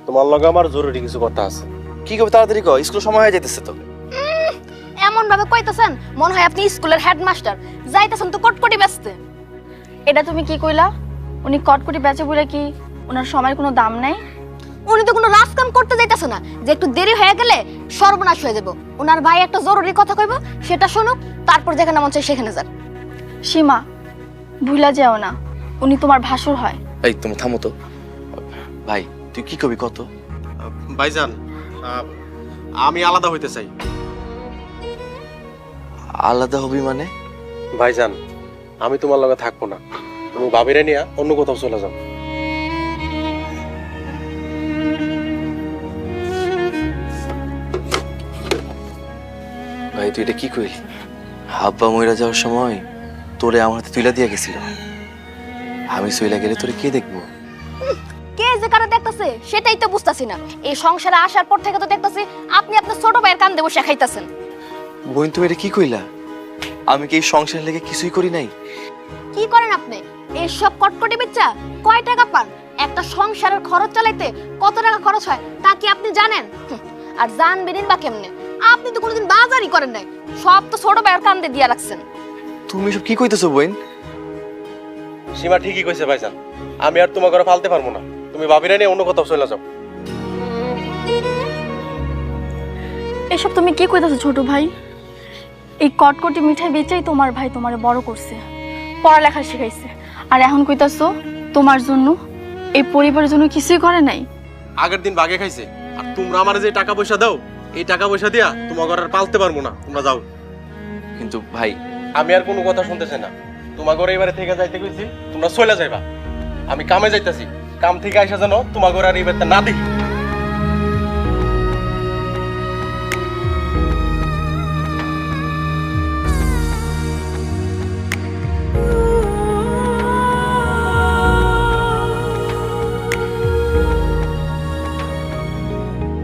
তোমার লগে আমার জরুরি কিছু কথা আছে। কি করবে তাড়াতাড়ি কও, স্কুল সময় হয়ে যাইতেছে তো। এমন ভাবে কইতাছেন মনে হয় আপনি স্কুলের হেডমাস্টার, যাইতাছেন তো কটকটি ব্যস্তে। এটা তুমি কি কইলা? উনি কটকটি বেচে বলে কি ওনার সময়ের কোনো দাম নাই? উনি তো কোনো রাজকাম করতে যাইতাছে না যে একটু দেরি হয়ে গেলে সর্বনাশ হয়ে যাব। ওনার ভাই একটা জরুরি কথা কইব, সেটা শুনুক, তারপর যেখানে মন চায় সেখানে যান। সীমা, ভুলা যেও না, উনি তোমার ভাসুর হয়। এই তুমি থামো তো। ভাই তুই কি কবি কত? ভাইজান, আমি আলাদা হইতে চাই। আলাদা হবি মানে? ভাইজান, আমি তোমার লগে থাকবো না। তুমি ভাবিরে নিয়ে অন্য কোথাও চলে যাও। ভাই তুই এটা কি কইলি? আব্বা মইরা যাওয়ার সময় তোরে আমার হাতে তুইলা দিয়া গেছিল। আমি সইলা গেলে তোরে কে দেখবো? কে যে কারে দেখতাছে সেটাই তো বুঝতাছি না। এই সংসারে আসার পর থেকে তো দেখতাছি আপনি আপনার ছোট ভাইয়ের কান্দে বসে খাইতাছেন। বোন তুমি এটা কি কইলা? আমি কি এই সংসার লেগে কিছুই করি নাই? কি করেন আপনি? এই সব কটকটি বেচা কয় টাকা পান? একটা সংসারের খরচ চালাইতে কত টাকা খরচ হয় তা কি আপনি জানেন? আর জানবেনই বা কেমনে? আপনি তো কোনোদিন বাজারই করেন নাই, সব তো ছোট ভাইয়ের কান্দে দিয়া রাখছেন। তুমি সব কি কইতেছো বোন? সীমা ঠিকই কইছে ভাইজান, আমি আর তোমার ঘরে ফালতে পারবো না। তুমি ভাবিরে নিয়ে অন্য কোথাও চলে যাও। এসব তুমি কি কইতাছো ছোট ভাই? এই কটকটি মিঠাই বেচেই তোমার ভাই তোমারে বড় করছে, পড়ালেখা শিখাইছে, আর এখন কইতাছো তোমার জন্য এই পরিবারের জন্য কিছুই করে নাই? আগের দিন বাগে খাইছে, আর তোমরা আমার যে টাকা পয়সা দাও, এই টাকা পয়সা দিয়া তোমার ঘরে আর পালতে পারবো না। তোমরা যাও। কিন্তু ভাই আমি আর কোনো কথা শুনতে চাই না। তোমার ঘরে এবারে থেকে যাইতে কইছি, তোমরা চলে যাইবা। আমি কামে যাইতাছি, কাম থেকে আইসা যেন তোমার ঘরে আর এবারে না দেখি।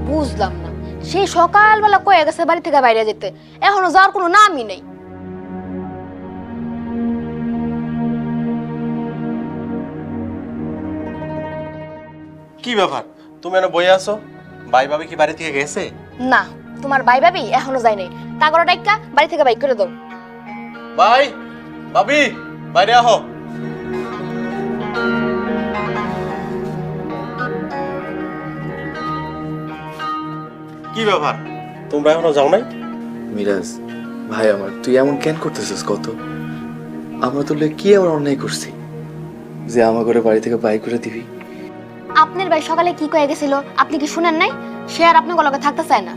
বুঝলাম না, সেই সকালবেলা কয়ে গেছে বাড়ি থেকে বাইরে যেতে, এখনো যাওয়ার কোনো নামই নেই। কি ব্যাপার, তুমি এনে বই আছো? ভাই ভাবি কি বাড়ি থেকে গেছে? না, তোমার ভাই ভাবি এখনো যায় নাই। তাগরা ডাইকা বাড়ি থেকে বাইক করে দাও। ভাই ভাবি বাইরে আহো। কি ব্যাপার, তোমরা এখনো যাও নাই? মিরাজ ভাই আমার, তুই এমন কেন করতেছিস কত? আমরা তোলে কি এমন অন্যায় করছি যে আমার ঘরে বাড়ি থেকে বাই করে দিবি? আপনার ভাই সকালে কি কয়ে গেছিল আপনি কি শুনেন নাই? সে আর আপনার লগে থাকতে চায় না।